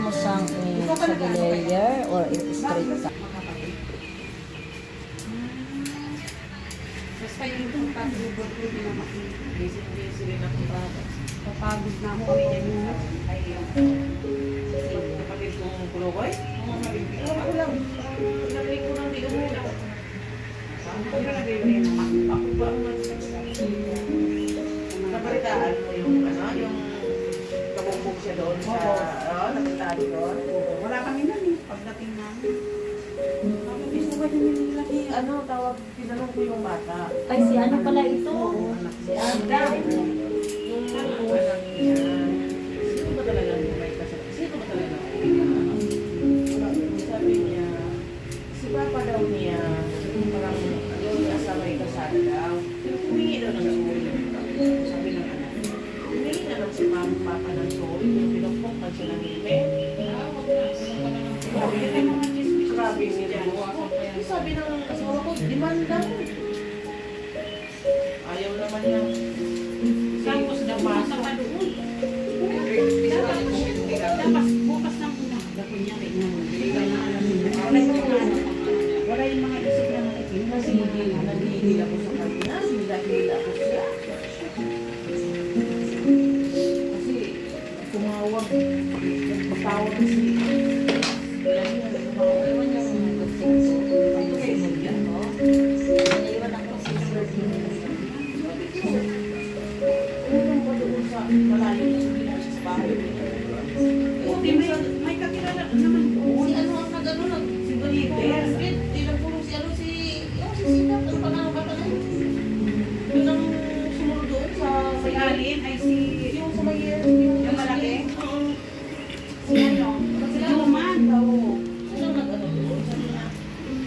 mo siyang sa layer or straight ka. Basta yung pagpapagod ko din naman. Busy rin ako para. Papagod na ako. Ay, kapatid kong kulokoy? Oo, kapatid. Ako lang. Nabalik ko ng bigo muna. Ako ba ang nabalitaan mo yung kabugbog siya doon sa, nabalitaan doon? Wala kami nun eh. Pagdating namin. Gusto ba yung nilaki? Tawag, tinanong ko yung bata. Ay, si ano pala ito? Si Ada. Yung anak niya, sino ba talaga may kasama? Sino ba talaga sabi niya, si Papa daw niya, parang nasa may kasada daw. Humingi daw ng sorry. Sabi ng anak. Humingi na lang si Papa ng sorry. Yung pinagpoktan siya ng email. Grabe siya. Sabi ng asawa ko, demanda mo. Ayaw naman niya. Tapos pumasok ka doon. Dapat bukas na muna. Dapat niya rin naman. Wala yung mga isip na nakikin. Kasi nagigil ako sa kanya. Nagigil ako siya. Kasi tumawag. Nagpatawag si May kakilala naman po. si ano ang nag-ano si Baliber. Di lang puro si ano si Sikat. Ano pa nga ba na yun? Yun ang sumunod doon sa Si Alin ay si... yung sa may Yung malaki? Si ano? Si Luman. Sino nag-ano doon?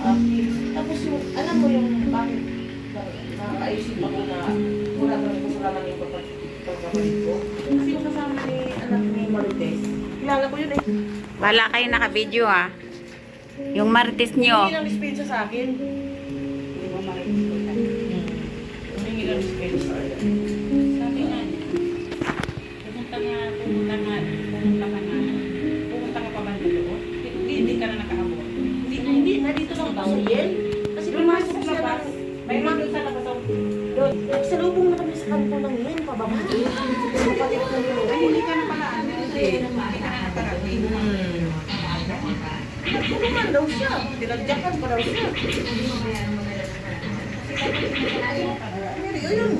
Sabi niya, tapos yung, alam mo yung bakit nakakaisip ako na wala kami kasalanan yung pagkabalik ko? Kasi yung kasama ni anak ni Marites, kilala ko yun eh. Wala kayo naka-video ha. Yung Martes nyo. Humingi ng dispensa sa akin. Hindi mo makikita. Humingi ng dispensa. Sabi nga, pumunta ka pa ba doon? Hindi ka na nakahabot. Hindi, nandito lang ba sa Yel? Kasi pumasok Pumasok siya sa bus. May May mga sa labas ako. doon. Nagsalubong na kami sa kanto ng Yel, pababa. Kapatid ko yun. Ay, hindi ka na pala. Hindi ka na nakarating. Nagtulungan daw siya. Tinadyakan pa daw siya. Ayun,